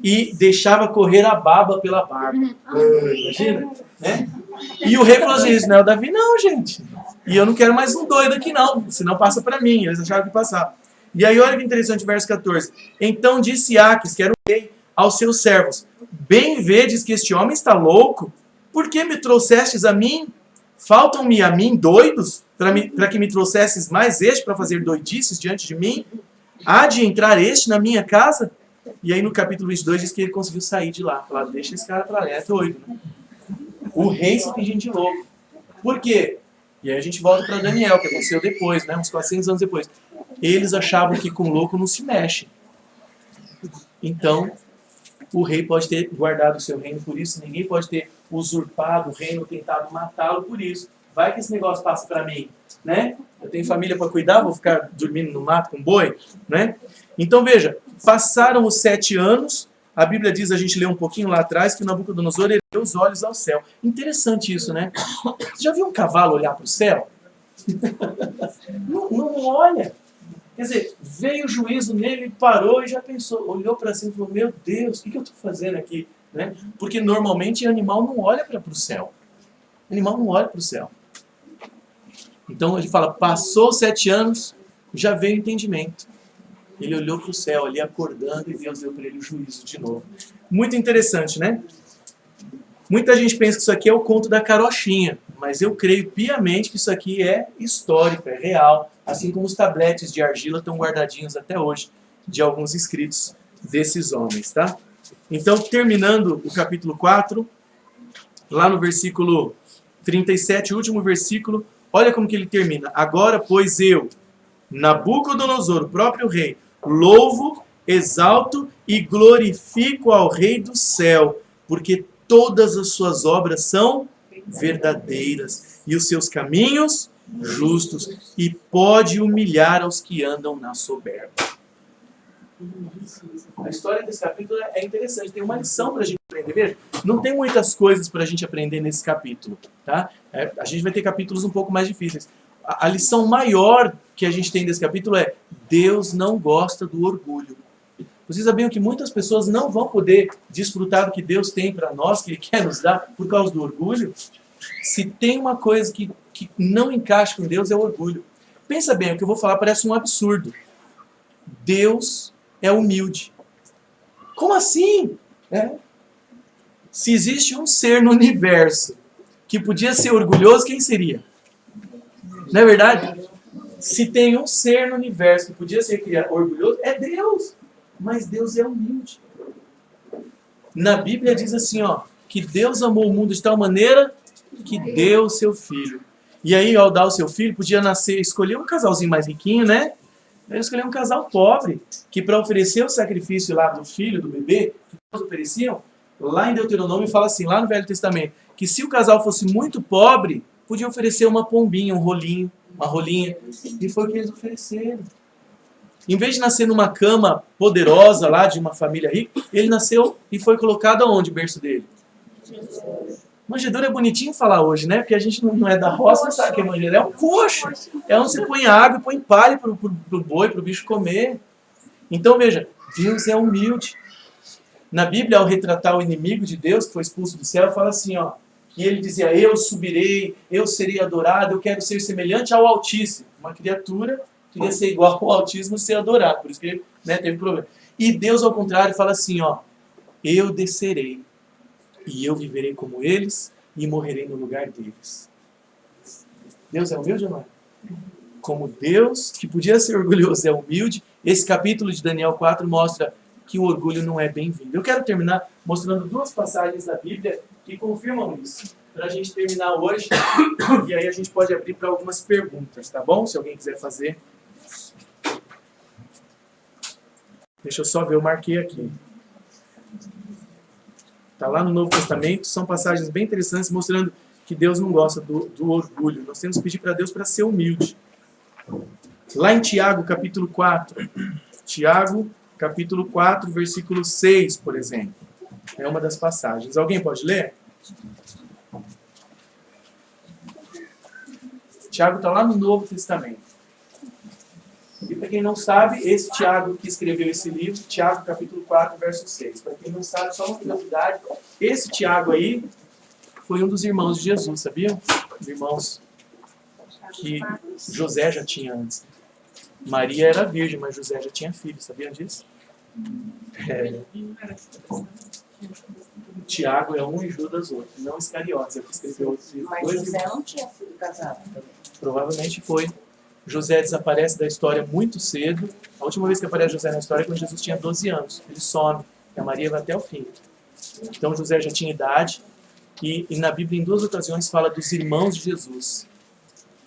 E deixava correr a baba pela barba. Imagina? Né? E o rei falou assim, isso não é o Davi não, gente. E eu não quero mais um doido aqui não, senão passa para mim. Eles acharam que passava. E aí olha que interessante, verso 14. Então disse Aques, que era o rei, aos seus servos: bem vedes que este homem está louco? Por que me trouxestes a mim? Faltam-me a mim doidos? Para que me trouxesses mais este para fazer doidices diante de mim? Há de entrar este na minha casa? E aí no capítulo 22 diz que ele conseguiu sair de lá. Falar, deixa esse cara para lá, é doido. Né? O rei se fingindo de louco. Por quê? E aí a gente volta para Daniel, que aconteceu depois, né? Uns 400 anos depois. Eles achavam que com louco não se mexe. Então, o rei pode ter guardado o seu reino por isso, ninguém pode ter usurpado o reino, tentado matá-lo por isso. Vai que esse negócio passa para mim, né? Eu tenho família para cuidar, vou ficar dormindo no mato com boi, né? Então veja, passaram os 7 anos, a Bíblia diz, a gente leu um pouquinho lá atrás, que Nabucodonosor ergueu os olhos ao céu. Interessante isso, né? Você já viu um cavalo olhar para o céu? Não olha. Quer dizer, veio o juízo nele, ele parou e já pensou, olhou para cima e falou, meu Deus, o que eu estou fazendo aqui? Né? Porque normalmente o animal não olha para o céu. O animal não olha para o céu. Então ele fala, passou 7 anos, já veio o entendimento. Ele olhou para o céu ali acordando e Deus deu para ele o juízo de novo. Muito interessante, né? Muita gente pensa que isso aqui é o conto da carochinha, mas eu creio piamente que isso aqui é histórico, é real, assim como os tabletes de argila estão guardadinhos até hoje de alguns escritos desses homens, tá? Então, terminando o capítulo 4, lá no versículo 37, o último versículo, olha como que ele termina. Agora, pois eu, Nabucodonosor, o próprio rei, louvo, exalto e glorifico ao Rei do céu, porque todas as suas obras são verdadeiras e os seus caminhos justos, e pode humilhar aos que andam na soberba. A história desse capítulo é interessante, tem uma lição para a gente aprender. Veja, não tem muitas coisas para a gente aprender nesse capítulo, tá? A gente vai ter capítulos um pouco mais difíceis. A lição maior que a gente tem desse capítulo é: Deus não gosta do orgulho. Vocês sabiam que muitas pessoas não vão poder desfrutar do que Deus tem para nós, que Ele quer nos dar, por causa do orgulho? Se tem uma coisa que não encaixa com Deus, é o orgulho. Pensa bem, o que eu vou falar parece um absurdo. Deus é humilde. Como assim? Se existe um ser no universo que podia ser orgulhoso, quem seria? Não é verdade? Se tem um ser no universo que podia ser orgulhoso, é Deus. Mas Deus é humilde. Na Bíblia diz assim, ó, que Deus amou o mundo de tal maneira que deu o seu filho. E aí, ao dar o seu filho, podia escolher um casalzinho mais riquinho, né? Ele escolheu um casal pobre, que para oferecer o sacrifício lá do filho, do bebê, que eles ofereciam, lá em Deuteronômio fala assim, lá no Velho Testamento, que se o casal fosse muito pobre, podia oferecer uma pombinha, um rolinho, uma rolinha. E foi o que eles ofereceram. Em vez de nascer numa cama poderosa lá de uma família rica, ele nasceu e foi colocado aonde o berço dele? Manjedoura é bonitinho falar hoje, né? Porque a gente não é da roça, não sabe o que é manjedoura. É um coxo. É onde você põe água e põe palha pro boi, pro bicho comer. Então veja, Deus é humilde. Na Bíblia, ao retratar o inimigo de Deus, que foi expulso do céu, fala assim, ó, que ele dizia, eu subirei, eu serei adorado, eu quero ser semelhante ao Altíssimo. Uma criatura queria ser igual ao Altíssimo e ser adorado, por isso que, né, teve problema. E Deus, ao contrário, fala assim, ó, eu descerei e eu viverei como eles e morrerei no lugar deles. Deus é humilde ou não é? Como Deus, que podia ser orgulhoso, é humilde, esse capítulo de Daniel 4 mostra que o orgulho não é bem-vindo. Eu quero terminar mostrando duas passagens da Bíblia que confirmam isso, para a gente terminar hoje, e aí a gente pode abrir para algumas perguntas, tá bom? Se alguém quiser fazer. Deixa eu só ver, eu marquei aqui. Está lá no Novo Testamento, são passagens bem interessantes mostrando que Deus não gosta do orgulho. Nós temos que pedir para Deus para ser humilde. Lá em Tiago, capítulo 4. Tiago, capítulo 4, versículo 6, por exemplo. É uma das passagens. Alguém pode ler? Tiago está lá no Novo Testamento. E para quem não sabe, esse Tiago que escreveu esse livro, Tiago, capítulo 4, verso 6. Para quem não sabe, só uma curiosidade, esse Tiago aí foi um dos irmãos de Jesus, sabiam? Os irmãos que José já tinha antes. Maria era virgem, mas José já tinha filho, sabiam disso? Tiago é um e Judas outro, não Iscariotes, é o que escreveu outro livro. Mas José não tinha sido casado também. Provavelmente foi. José desaparece da história muito cedo. A última vez que aparece José na história é quando Jesus tinha 12 anos. Ele some, e a Maria vai até o fim. Então José já tinha idade, e na Bíblia em duas ocasiões fala dos irmãos de Jesus,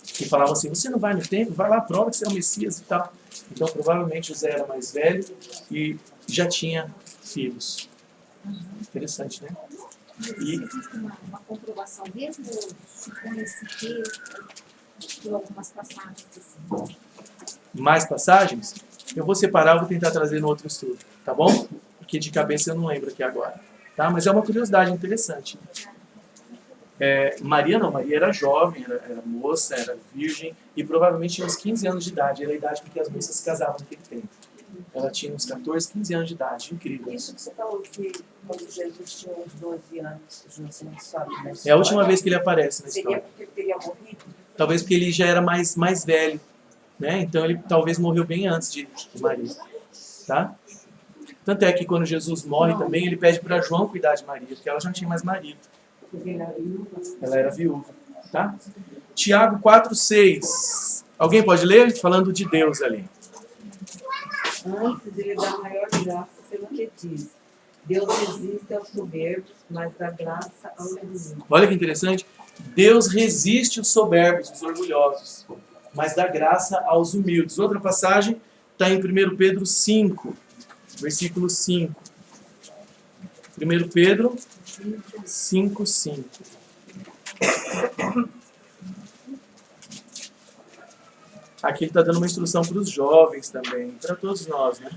que falavam assim, você não vai no templo? Vai lá, prova que você é o Messias e tal. Então provavelmente José era mais velho e já tinha filhos. Interessante, né? E Existe uma comprovação, mesmo com esse texto, de algumas passagens assim. mais passagens, eu vou separar, vou tentar trazer no outro estudo, tá bom? Porque de cabeça eu não lembro aqui agora, tá? Mas é uma curiosidade interessante. Maria não, Maria era jovem, era moça, era virgem e provavelmente tinha uns 15 anos de idade, era a idade com que as moças se casavam naquele tempo. Ela tinha uns 14, 15 anos de idade, incrível. Isso que você falou que quando Jesus tinha uns 12 anos, você não sabe, né? É a última vez que ele aparece na Seria história. porque ele teria morrido? Talvez porque ele já era mais velho, né? Então ele talvez morreu bem antes de Maria, tá? Tanto é que quando Jesus morre também, ele pede para João cuidar de Maria, porque ela já não tinha mais marido. Ela era viúva, tá? Tiago 4,6. Alguém pode ler? Falando de Deus ali. Antes ele dá maior graça pelo que diz. Deus resiste aos soberbos, mas dá graça aos humildes. Olha que interessante. Deus resiste os soberbos, os orgulhosos, mas dá graça aos humildes. Outra passagem está em 1 Pedro 5, versículo 5. 1 Pedro 5, 5. Aqui ele está dando uma instrução para os jovens também, para todos nós, né?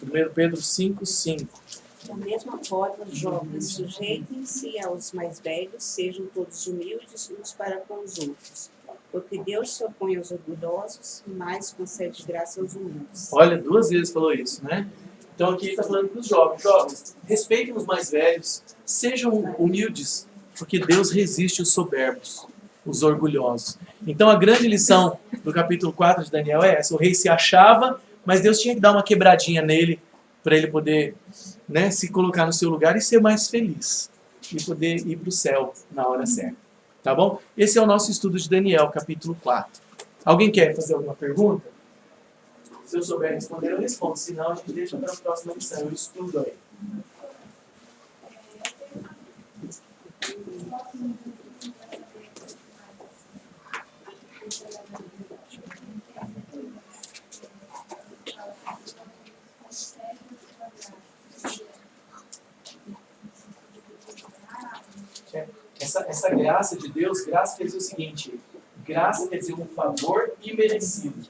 1 Pedro 5, 5. Da mesma forma, os jovens, sujeitem-se aos mais velhos, sejam todos humildes uns para com os outros. Porque Deus se opõe aos orgulhosos, mas concede graça aos humildes. Olha, 2 vezes falou isso, né? Então aqui ele está falando para os jovens. Jovens, respeitem os mais velhos, sejam humildes, porque Deus resiste os soberbos, os orgulhosos. Então a grande lição do capítulo 4 de Daniel é essa. O rei se achava, mas Deus tinha que dar uma quebradinha nele para ele poder, né, se colocar no seu lugar e ser mais feliz. E poder ir para o céu na hora certa. Tá bom? Esse é o nosso estudo de Daniel, capítulo 4. Alguém quer fazer alguma pergunta? Se eu souber responder, eu respondo. Se não, a gente deixa para a próxima lição. Eu estudo aí. Essa graça de Deus, graça quer dizer o seguinte: graça quer dizer um favor imerecido.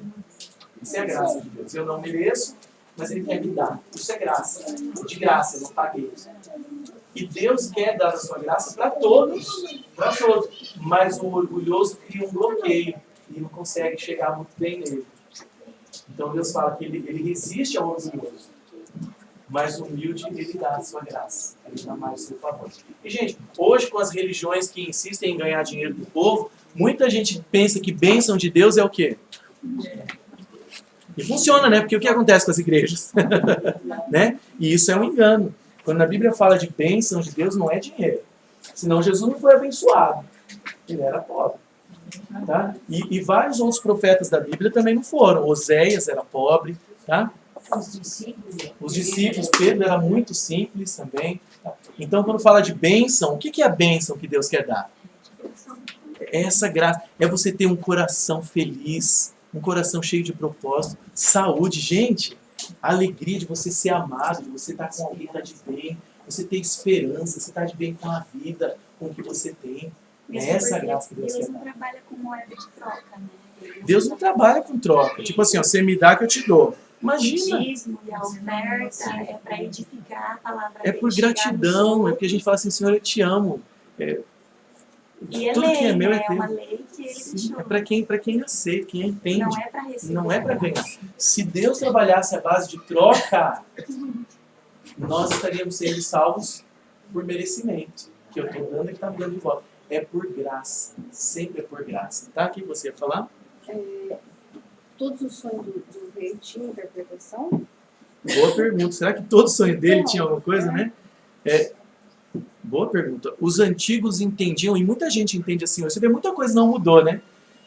Isso é a graça de Deus. Eu não mereço, mas Ele quer me dar. Isso é graça. De graça, eu não paguei. E Deus quer dar a sua graça para todos. Para todos. Mas o orgulhoso cria um bloqueio e não consegue chegar muito bem nele. Então Deus fala que ele resiste ao orgulhoso, mas o humilde ele dá a sua graça, ele dá mais o seu favor. E gente, hoje com as religiões que insistem em ganhar dinheiro do povo, muita gente pensa que bênção de Deus é o quê? E funciona, né? Porque o que acontece com as igrejas? Né? E isso é um engano. Quando a Bíblia fala de bênção de Deus, não é dinheiro. Senão Jesus não foi abençoado. Ele era pobre. Tá? E vários outros profetas da Bíblia também não foram. Oséias era pobre. Tá? Os discípulos, Pedro era muito simples também. Tá? Então, quando fala de bênção, o que é a bênção que Deus quer dar? É essa graça. É você ter um coração feliz, um coração cheio de propósito, saúde. Gente, a alegria de você ser amado, de você estar com alguém que está de bem, você ter esperança, você estar de bem com a vida, com o que você tem. É essa a graça que Deus quer Deus não dar. trabalha com moeda de troca, né? Deus não trabalha com troca. Tipo assim, ó, você me dá que eu te dou. Imagina. O dízimo e a oferta é para edificar a palavra É dele, por chegar gratidão, nos é porque a gente fala assim, Senhor, eu te amo. E é tudo lei, que é meu né? é É teu. uma lei que ele Sim, deixou. é para quem aceita, quem entende. Não é para receber. Não é para ganhar. Se Deus trabalhasse a base de troca, nós estaríamos sendo salvos por merecimento. Que eu estou dando e que está me dando de volta. É por graça. Sempre é por graça. Tá? O que você ia falar? Todos os sonhos do rei tinham interpretação? Boa pergunta. Será que todo sonho dele tinha alguma coisa, né? Boa pergunta. Os antigos entendiam, e muita gente entende assim, você vê muita coisa não mudou, né?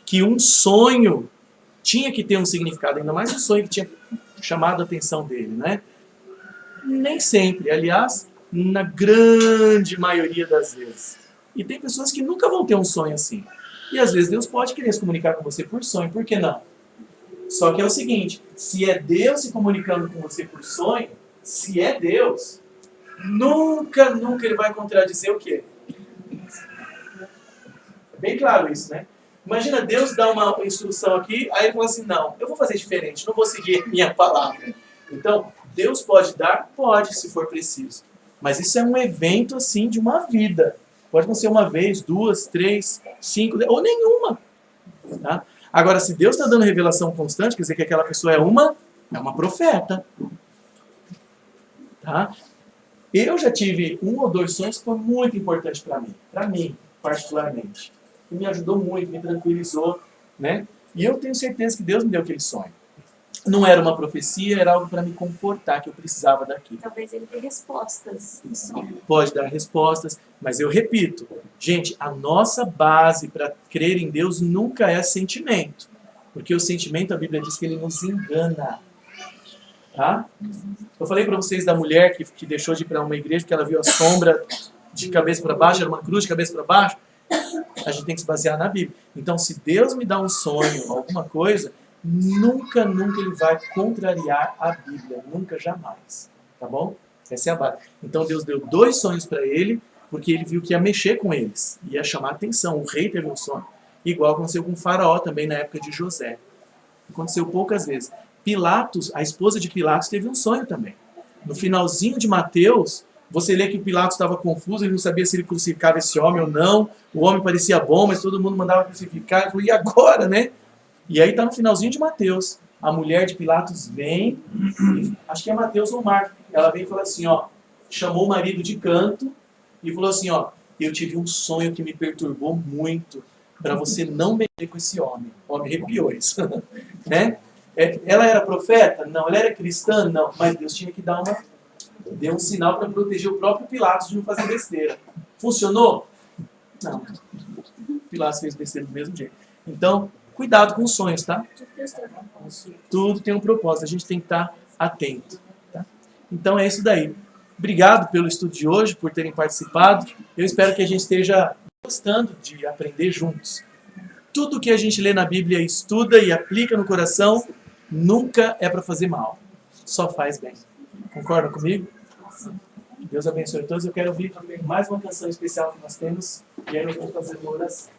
Que um sonho tinha que ter um significado, ainda mais um sonho que tinha chamado a atenção dele, né? Nem sempre, aliás, na grande maioria das vezes. E tem pessoas que nunca vão ter um sonho assim. E às vezes Deus pode querer se comunicar com você por sonho, por que não? Só que é o seguinte, se é Deus se comunicando com você por sonho, se é Deus, nunca ele vai contradizer o quê? É bem claro isso, né? Imagina Deus dá uma instrução aqui, aí ele fala assim, não, eu vou fazer diferente, não vou seguir minha palavra. Então, Deus pode dar? Pode, se for preciso. Mas isso é um evento, assim, de uma vida. Pode não ser uma vez, 2, 3, 5, ou nenhuma. Tá? Agora, se Deus está dando revelação constante, quer dizer que aquela pessoa é uma profeta. Tá? Eu já tive 1 ou 2 sonhos que foram muito importantes para mim, particularmente. Que me ajudou muito, me tranquilizou, né? E eu tenho certeza que Deus me deu aquele sonho. Não era uma profecia, era algo para me confortar, que eu precisava daquilo. Talvez ele dê respostas no sonho. Pode dar respostas, mas eu repito, gente, a nossa base para crer em Deus nunca é sentimento. Porque o sentimento, a Bíblia diz que ele nos engana. Tá? Eu falei para vocês da mulher que deixou de ir para uma igreja porque ela viu a sombra de cabeça para baixo, era uma cruz de cabeça para baixo. A gente tem que se basear na Bíblia. Então, se Deus me dá um sonho, alguma coisa, nunca ele vai contrariar a Bíblia. Nunca, jamais. Tá bom? Essa é a base. Então, Deus deu 2 sonhos para ele, porque ele viu que ia mexer com eles. Ia chamar atenção. O rei teve um sonho. Igual aconteceu com o faraó também na época de José. Aconteceu poucas vezes. Pilatos, a esposa de Pilatos, teve um sonho também. No finalzinho de Mateus, você lê que o Pilatos estava confuso, ele não sabia se ele crucificava esse homem ou não. O homem parecia bom, mas todo mundo mandava crucificar. Ele falou, e agora, né? E aí está no finalzinho de Mateus. A mulher de Pilatos vem, acho que é Mateus ou Marcos, ela vem e fala assim, ó, chamou o marido de canto e falou assim, ó, eu tive um sonho que me perturbou muito para você não mexer com esse homem. O homem arrepiou isso, né? Ela era profeta? Não. Ela era cristã? Não. Mas Deus tinha que deu um sinal para proteger o próprio Pilatos de não fazer besteira. Funcionou? Não. Pilatos fez besteira do mesmo jeito. Então, cuidado com os sonhos, tá? Tudo tem um propósito. A gente tem que estar atento. Tá? Então é isso daí. Obrigado pelo estudo de hoje, por terem participado. Eu espero que a gente esteja gostando de aprender juntos. Tudo que a gente lê na Bíblia, estuda e aplica no coração, nunca é para fazer mal. Só faz bem. Concordam comigo? Deus abençoe a todos. Eu quero ouvir mais uma canção especial que nós temos. E aí nós vamos fazer uma oração.